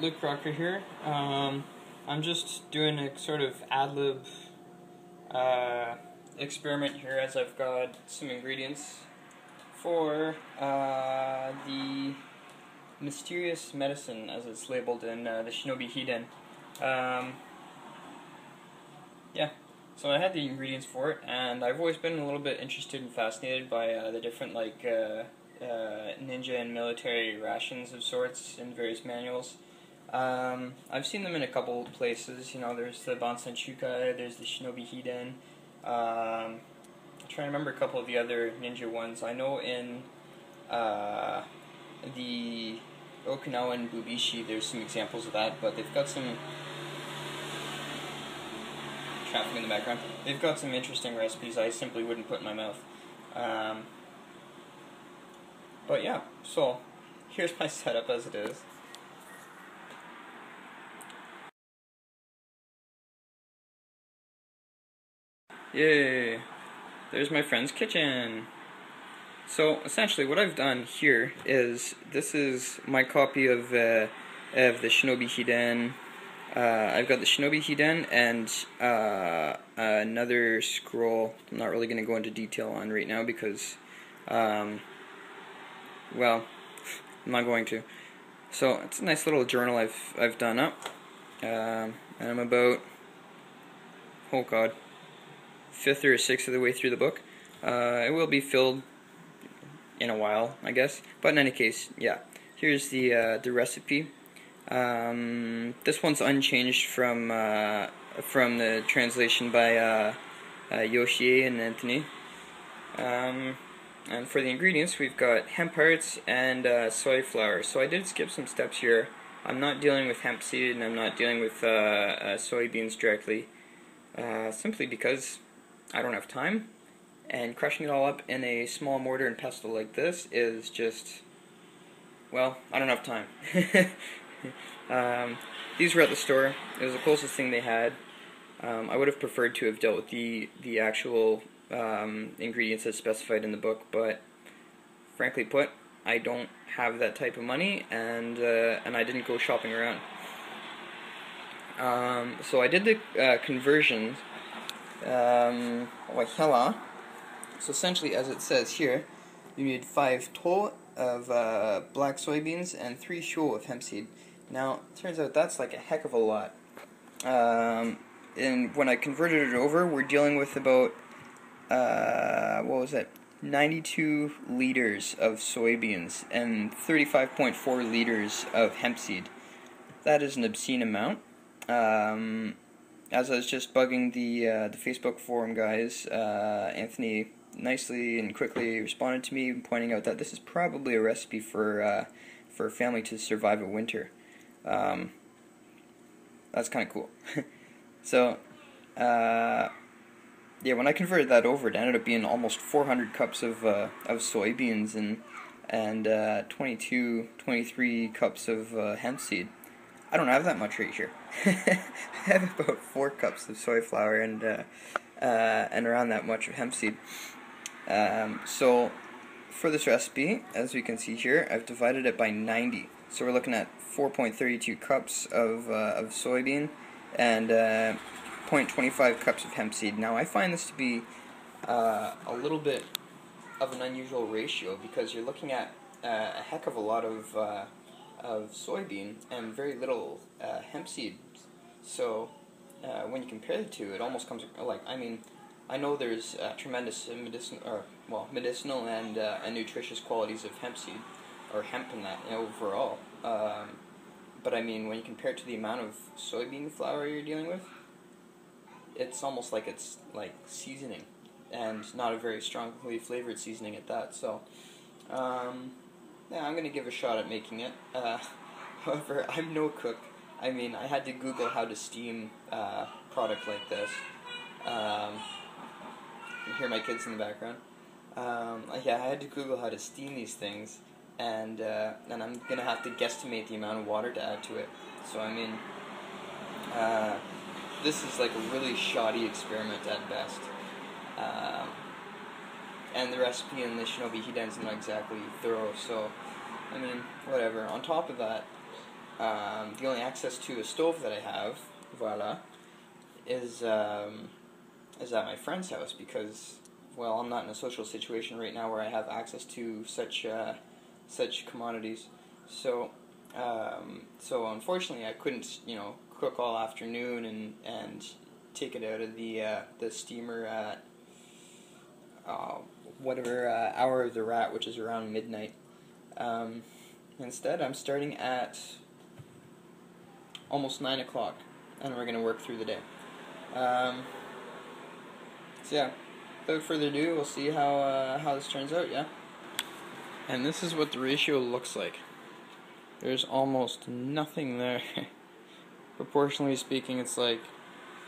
Luke Proctor here. I'm just doing a sort of ad-lib experiment here as I've got some ingredients for the mysterious medicine as it's labeled in the Shinobi Hiden. Yeah, so I had the ingredients for it, and I've always been a little bit interested and fascinated by the different ninja and military rations of sorts in various manuals. I've seen them in a couple places. You know, there's the Bansen Shukai, there's the Shinobi Hiden. I'm trying to remember a couple of the other ninja ones. I know in the Okinawan Bubishi there's some examples of that, but they've got some traffic in the background. They've got some interesting recipes I simply wouldn't put in my mouth. But yeah, so here's my setup as it is. Yay! There's my friend's kitchen. So essentially what I've done here is, this is my copy of the Shinobi Hiden. I've got the Shinobi Hiden and another scroll I'm not really going to go into detail on right now because, well, I'm not going to. So it's a nice little journal I've done up, and I'm about, oh god, 5th or 6th of the way through the book. It will be filled in a while, I guess. But in any case, yeah. Here's the recipe. This one's unchanged from the translation by Yoshie and Anthony. And for the ingredients, we've got hemp hearts and soy flour. So I did skip some steps here. I'm not dealing with hemp seed and I'm not dealing with soybeans directly, simply because I don't have time, and crushing it all up in a small mortar and pestle like this is just, well, I don't have time. These were at the store. It was the closest thing they had. I would have preferred to have dealt with the actual ingredients as specified in the book, but frankly put, I don't have that type of money, and I didn't go shopping around. So I did the conversions. So essentially, as it says here, you need 5 to of black soybeans and 3 sho of hemp seed. Now, it turns out that's like a heck of a lot. And when I converted it over, we're dealing with about 92 liters of soybeans and 35.4 liters of hemp seed. That is an obscene amount. As I was just bugging the Facebook forum guys, Anthony nicely and quickly responded to me, pointing out that this is probably a recipe for a family to survive a winter. That's kind of cool. So, yeah, when I converted that over, it ended up being almost 400 cups of soybeans and 23 cups of hemp seed. I don't have that much right here. I have about 4 cups of soy flour and around that much of hemp seed. So for this recipe, as we can see here, I've divided it by 90. So we're looking at 4.32 cups of soybean and 0.25 cups of hemp seed. Now I find this to be a little bit of an unusual ratio because you're looking at a heck of a lot of soybean and very little hemp seed. So when you compare the two, it almost comes like, I mean, I know there's tremendous medicinal and nutritious qualities of hemp seed, or hemp in that, overall. But I mean, when you compare it to the amount of soybean flour you're dealing with, it's almost like it's like seasoning, and not a very strongly flavored seasoning at that. So, yeah, I'm gonna give a shot at making it. However, I'm no cook. I mean, I had to Google how to steam product like this. You can hear my kids in the background. Yeah, I had to Google how to steam these things, and I'm gonna have to guesstimate the amount of water to add to it. So I mean, this is like a really shoddy experiment at best. And the recipe in the Shinobi Hiden is not exactly thorough, so I mean, whatever. On top of that, the only access to a stove that I have, voila, is at my friend's house because, well, I'm not in a social situation right now where I have access to such commodities. So, so unfortunately, I couldn't, cook all afternoon and take it out of the steamer at whatever hour of the rat, which is around midnight. Instead, I'm starting at almost 9 o'clock, and we're going to work through the day. So yeah, without further ado, we'll see how this turns out, yeah? And this is what the ratio looks like. There's almost nothing there. Proportionally speaking, it's like,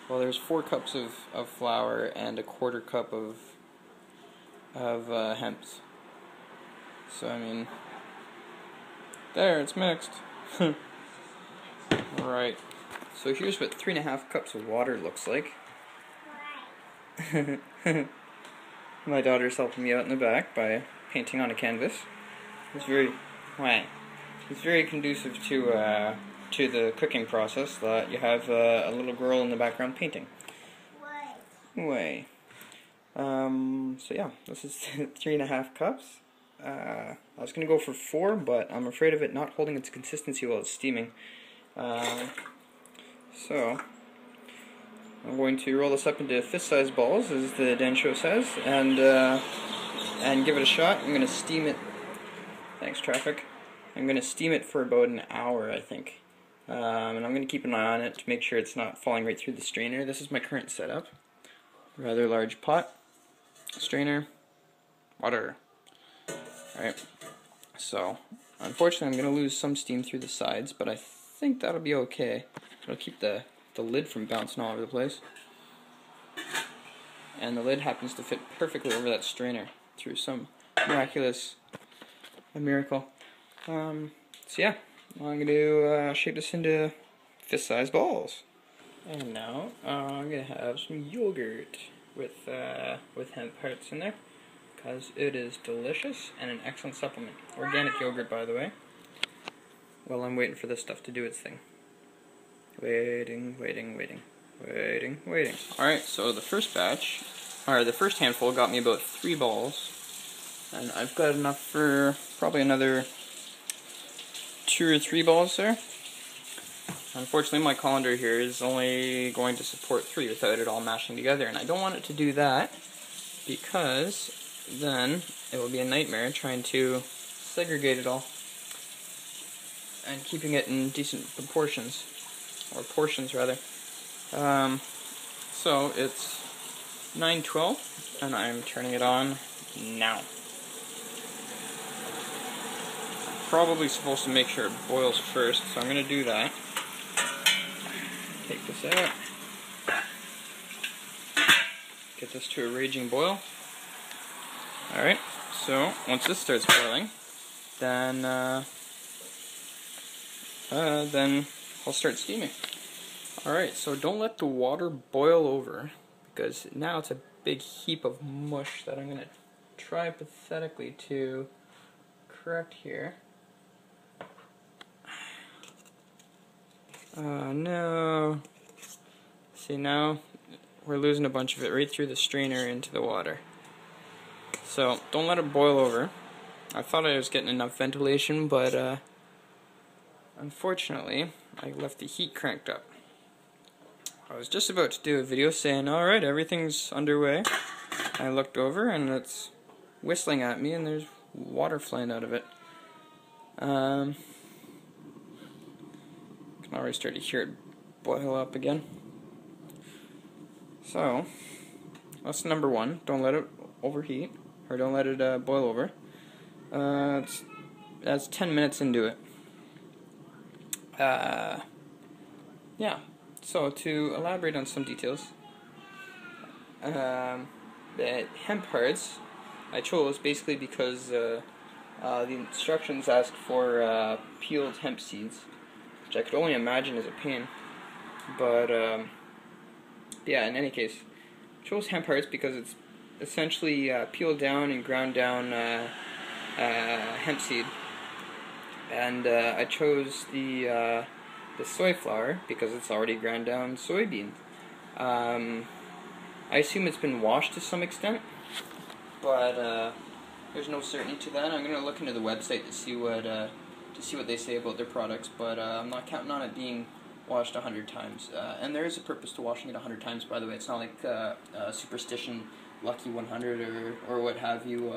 well, there's 4 cups of flour and a 1/4 cup of hemp. So, I mean, there, it's mixed. Right. So here's what 3.5 cups of water looks like. My daughter's helping me out in the back by painting on a canvas. It's very, it's very conducive to the cooking process that you have a little girl in the background painting. So yeah, this is 3.5 cups. I was gonna go for 4, but I'm afraid of it not holding its consistency while it's steaming. So I'm going to roll this up into fist-sized balls, as the den show says, and give it a shot. I'm going to steam it. Thanks, traffic. I'm going to steam it for about an hour, I think. And I'm going to keep an eye on it to make sure it's not falling right through the strainer. This is my current setup. Rather large pot, strainer, water. Alright. So, unfortunately, I'm going to lose some steam through the sides, but I think that'll be okay. It'll keep the lid from bouncing all over the place. And the lid happens to fit perfectly over that strainer through some miracle. So yeah, I'm going to shape this into fist-sized balls. And now I'm going to have some yogurt with hemp hearts in there, because it is delicious and an excellent supplement. Organic yogurt, by the way. Well, I'm waiting for this stuff to do its thing. Waiting. Alright, so the first batch, or the first handful, got me about 3 balls. And I've got enough for probably another 2 or 3 balls there. Unfortunately, my colander here is only going to support 3 without it all mashing together. And I don't want it to do that, because then it will be a nightmare trying to segregate it all and keeping it in decent proportions, or portions rather. So it's 9:12 and I'm turning it on now. I'm probably supposed to make sure it boils first, so I'm going to do that. Take this out. Get this to a raging boil. Alright, so once this starts boiling, then I'll start steaming. Alright, so don't let the water boil over, because now it's a big heap of mush that I'm going to try pathetically to correct here. No. See, now we're losing a bunch of it right through the strainer into the water. So, don't let it boil over. I thought I was getting enough ventilation, but unfortunately, I left the heat cranked up. I was just about to do a video saying, alright, everything's underway. I looked over and it's whistling at me and there's water flying out of it. Can already start to hear it boil up again. So, that's number 1. Don't let it overheat, or don't let it boil over. That's 10 minutes into it. Yeah. So, to elaborate on some details, the hemp hearts I chose basically because the instructions asked for peeled hemp seeds, which I could only imagine is a pain. But yeah, in any case, I chose hemp hearts because it's essentially peeled down and ground down hemp seed. and I chose the soy flour because it's already ground down soybean. I assume it's been washed to some extent, but there's no certainty to that. I'm going to look into the website to see what they say about their products, but I'm not counting on it being washed 100 times. And there is a purpose to washing it 100 times, by the way. It's not like superstition, lucky 100 or what have you.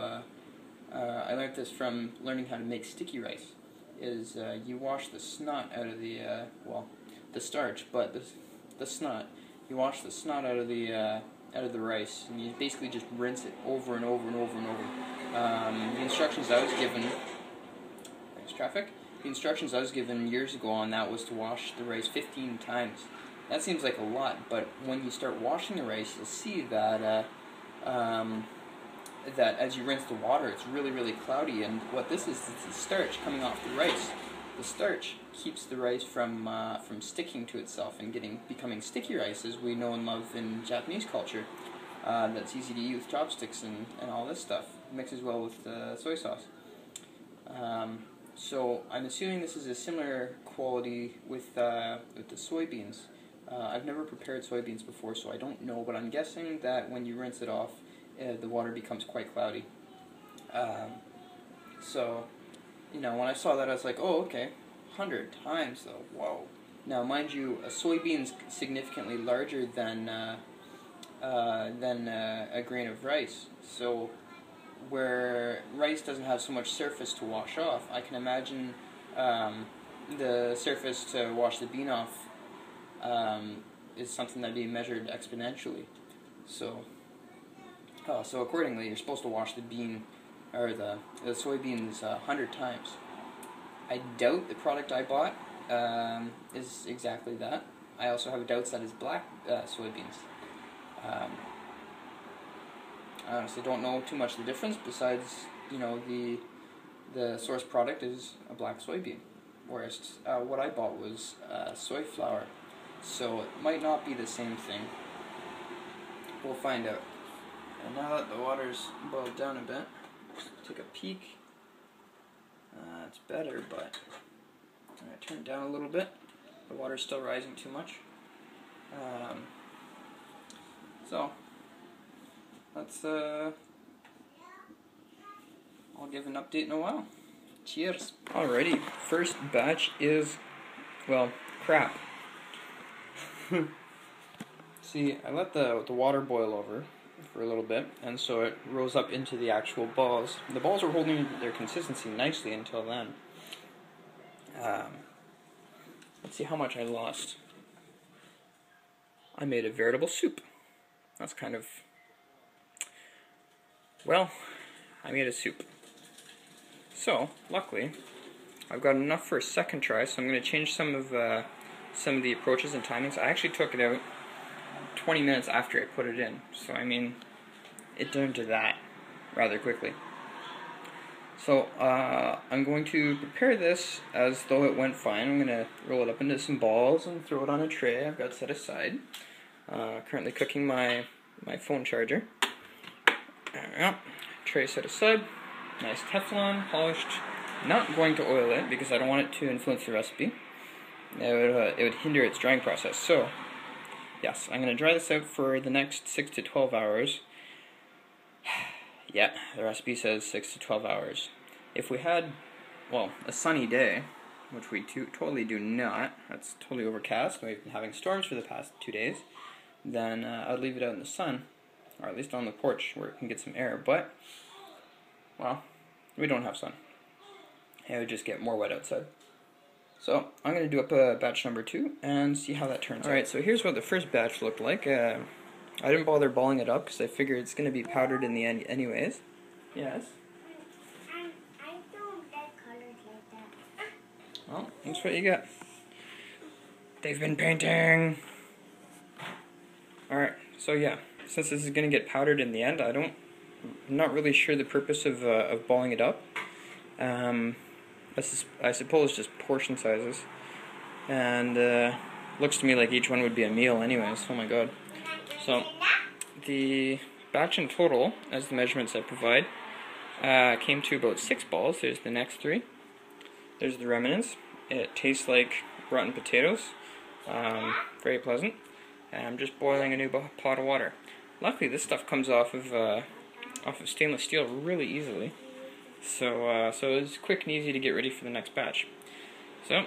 I learned this from learning how to make sticky rice. Is you wash the snot out of the the starch, but the snot. You wash the snot out of the rice, and you basically just rinse it over and over and over and over. The instructions I was given. Thanks, traffic. The instructions I was given years ago on that was to wash the rice 15 times. That seems like a lot, but when you start washing the rice, you'll see that that as you rinse the water, it's really, really cloudy, and what this is the starch coming off the rice. The starch keeps the rice from sticking to itself and becoming sticky rice, as we know and love in Japanese culture. That's easy to eat with chopsticks and all this stuff. It mixes well with soy sauce. So I'm assuming this is a similar quality with the soybeans. I've never prepared soybeans before, so I don't know, but I'm guessing that when you rinse it off, the water becomes quite cloudy. So, you know, when I saw that, I was like, oh, okay, 100 times, though, whoa. Now, mind you, a soybean's significantly larger than a grain of rice, so where rice doesn't have so much surface to wash off, I can imagine the surface to wash the bean off is something that'd be measured exponentially. So accordingly, you're supposed to wash the bean or the soybeans 100 times. I doubt the product I bought is exactly that. I also have doubts that it's black soybeans. I honestly don't know too much of the difference, besides, you know, the source product is a black soybean, whereas what I bought was soy flour. So it might not be the same thing. We'll find out. And now that the water's boiled down a bit, take a peek. It's better, but I'm going to turn it down a little bit. The water's still rising too much. So let's I'll give an update in a while. Cheers. Alrighty, first batch is, well, crap. See, I let the water boil over for a little bit, and so it rose up into the actual balls. The balls were holding their consistency nicely until then. Let's see how much I lost. I made a veritable soup. That's kind of... Well, I made a soup. So, luckily, I've got enough for a second try, so I'm going to change some of the approaches and timings. I actually took it out 20 minutes after I put it in, so I mean, it turned to that rather quickly. So, I'm going to prepare this as though it went fine. I'm going to roll it up into some balls and throw it on a tray I've got set aside. Currently cooking my phone charger. There we go. Tray set aside. Nice Teflon, polished. Not going to oil it because I don't want it to influence the recipe. It would hinder its drying process. So, yes, I'm going to dry this out for the next 6 to 12 hours. Yeah, the recipe says 6 to 12 hours. If we had, well, a sunny day, which we totally do not, that's totally overcast, we've been having storms for the past 2 days, then I'd leave it out in the sun, or at least on the porch where it can get some air, but, well, we don't have sun. It would just get more wet outside. So, I'm going to do up batch number 2 and see how that turns out. Alright, so here's what the first batch looked like. I didn't bother balling it up because I figured it's going to be powdered in the end anyways. Yes? I don't like colors like that. Well, that's what you get. They've been painting! Alright, so yeah, since this is going to get powdered in the end, I'm not really sure the purpose of balling it up. I suppose just portion sizes. And looks to me like each one would be a meal anyways, oh my god. So, the batch in total, as the measurements I provide, came to about 6 balls. There's the next 3. there's the remnants. It tastes like rotten potatoes. Very pleasant. And I'm just boiling a new pot of water. Luckily, this stuff comes off of stainless steel really easily. So it's quick and easy to get ready for the next batch. So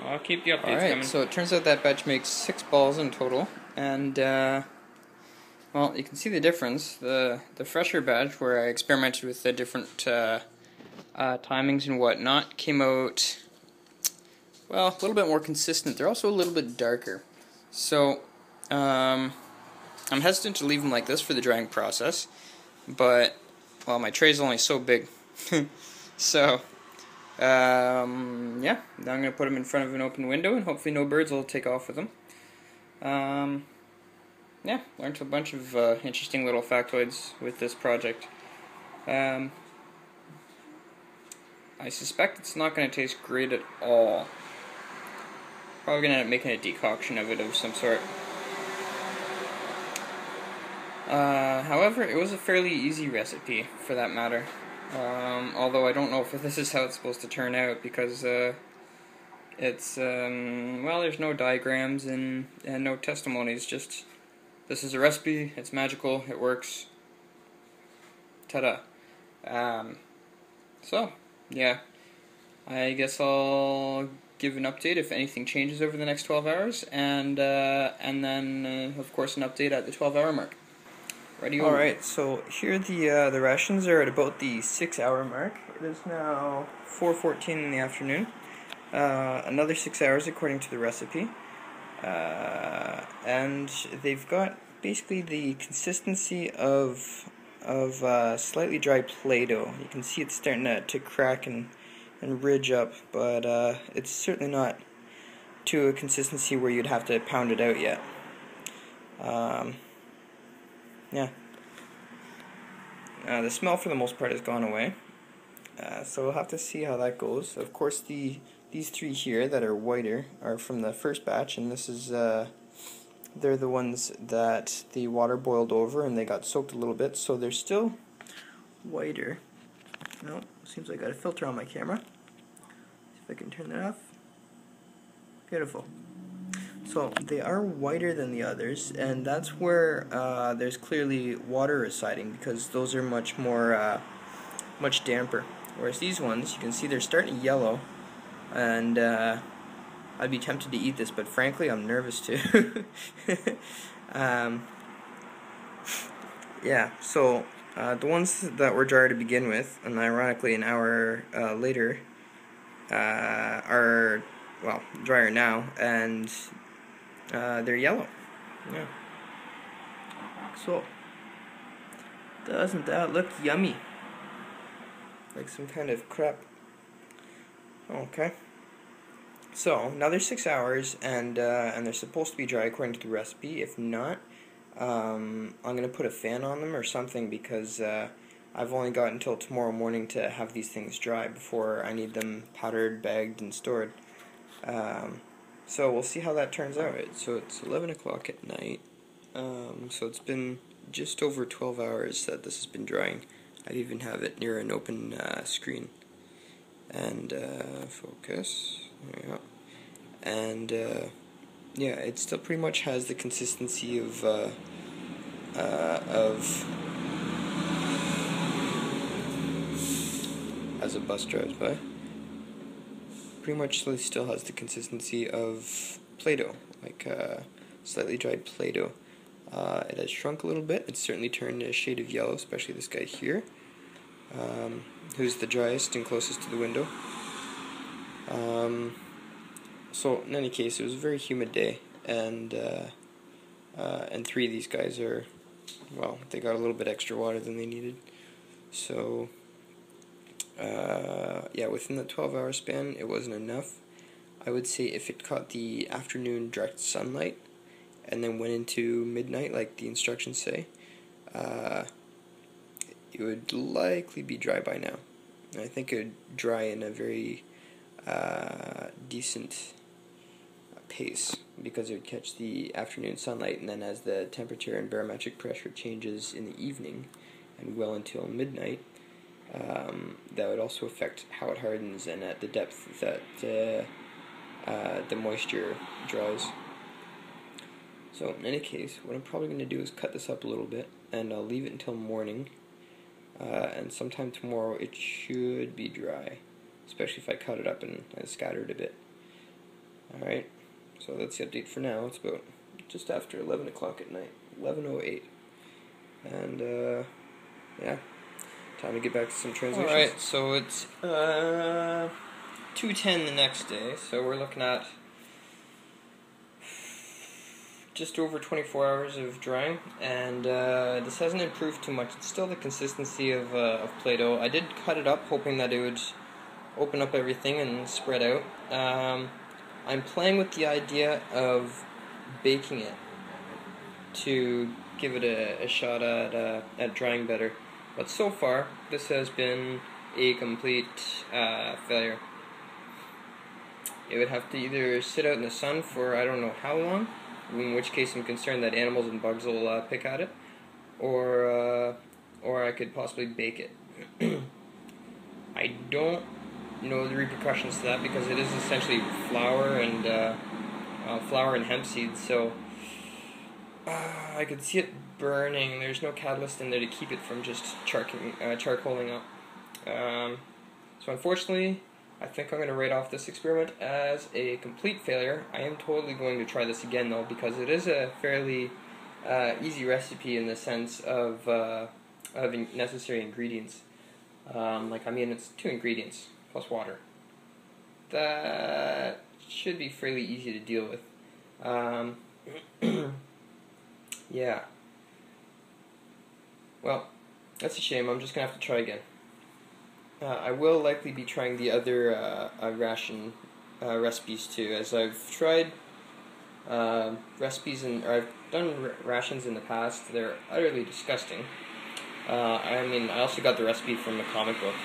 I'll keep the updates coming. Alright, so it turns out that batch makes 6 balls in total, and well, you can see the difference. The fresher batch, where I experimented with the different timings and whatnot, came out, well, a little bit more consistent. They're also a little bit darker. So I'm hesitant to leave them like this for the drying process, but, well, my tray's only so big. So, yeah, now I'm going to put them in front of an open window, and hopefully no birds will take off with them. Yeah, learned a bunch of interesting little factoids with this project. I suspect it's not going to taste great at all. Probably going to end up making a decoction of it of some sort. However, it was a fairly easy recipe, for that matter. Although I don't know if this is how it's supposed to turn out, because it's, well, there's no diagrams and no testimonies, just this is a recipe, it's magical, it works, ta-da. So, yeah, I guess I'll give an update if anything changes over the next 12 hours, and then, of course, an update at the 12-hour mark. Alright, so here the rations are at about the 6-hour mark. It is now 4:14 in the afternoon. Another 6 hours according to the recipe. And they've got basically the consistency of slightly dry Play-Doh. You can see it's starting to crack and ridge up, but it's certainly not to a consistency where you'd have to pound it out yet. Yeah. The smell for the most part has gone away. So we'll have to see how that goes. Of course, these 3 here that are whiter are from the first batch, and this is they're the ones that the water boiled over and they got soaked a little bit, so they're still whiter. No, seems like I got a filter on my camera. See if I can turn that off. Beautiful. So they are whiter than the others, and that's where there's clearly water residing, because those are much more, much damper. Whereas these ones, you can see they're starting to yellow, and I'd be tempted to eat this, but frankly I'm nervous to. Yeah, so the ones that were dry to begin with, and ironically an hour later, are, well, drier now, and they're yellow. Yeah. So, doesn't that look yummy? Like some kind of crap. Okay. So, now they're 6 hours, and they're supposed to be dry according to the recipe. If not, I'm going to put a fan on them or something, because I've only got until tomorrow morning to have these things dry before I need them powdered, bagged, and stored. So we'll see how that turns out. So it's 11 o'clock at night, so it's been just over 12 hours that this has been drying. I even have it near an open screen. And focus, there we go. And yeah, it still pretty much has the consistency of as a bus drives by. Pretty much still has the consistency of Play-Doh, like slightly dried Play-Doh. It has shrunk a little bit. It's certainly turned a shade of yellow, especially this guy here, who's the driest and closest to the window. So in any case, it was a very humid day, and 3 of these guys are, well, they got a little bit extra water than they needed. So yeah, within the 12-hour span, it wasn't enough. I would say if it caught the afternoon direct sunlight and then went into midnight, like the instructions say, it would likely be dry by now. And I think it would dry in a very decent pace, because it would catch the afternoon sunlight, and then as the temperature and barometric pressure changes in the evening and well until midnight, that would also affect how it hardens and at the depth that the moisture dries. So in any case, what I'm probably going to do is cut this up a little bit, and I'll leave it until morning, and sometime tomorrow it should be dry, especially if I cut it up and scatter it a bit. Alright, so that's the update for now. It's about just after 11 o'clock at night, 11:08, and yeah, time to get back to some translations. Alright, so it's 2:10 the next day, so we're looking at just over 24 hours of drying, and this hasn't improved too much. It's still the consistency of Play-Doh. I did cut it up hoping that it would open up everything and spread out. I'm playing with the idea of baking it to give it a shot at drying better. But so far, this has been a complete failure. It would have to either sit out in the sun for I don't know how long, in which case I'm concerned that animals and bugs will pick at it, or I could possibly bake it. I don't know the repercussions to that because it is essentially flour and hemp seeds, so I could see it burning. There's no catalyst in there to keep it from just charcoaling up. So unfortunately, I think I'm going to write off this experiment as a complete failure. I am totally going to try this again though, because it is a fairly easy recipe in the sense of necessary ingredients. It's 2 ingredients plus water. That should be fairly easy to deal with. Yeah. Well, that's a shame. I'm just going to have to try again. I will likely be trying the other ration recipes too, as I've tried recipes I've done rations in the past. They're utterly disgusting. I also got the recipe from the comic book,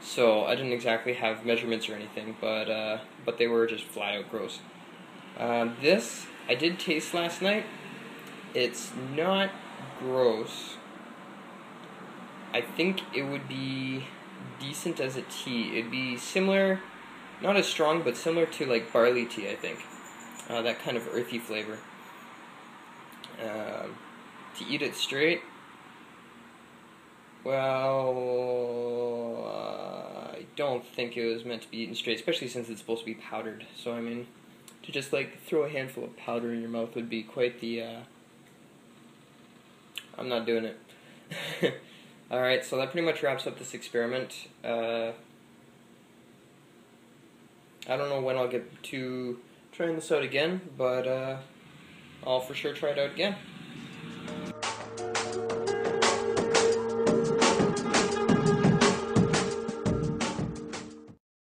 so I didn't exactly have measurements or anything, but they were just flat out gross. This I did taste last night. It's not gross. I think it would be decent as a tea. It'd be similar, not as strong, but similar to like barley tea, I think. That kind of earthy flavor. To eat it straight, well, I don't think it was meant to be eaten straight, especially since it's supposed to be powdered. So, to just like throw a handful of powder in your mouth would be quite the, I'm not doing it. Alright, so that pretty much wraps up this experiment. I don't know when I'll get to trying this out again, but I'll for sure try it out again.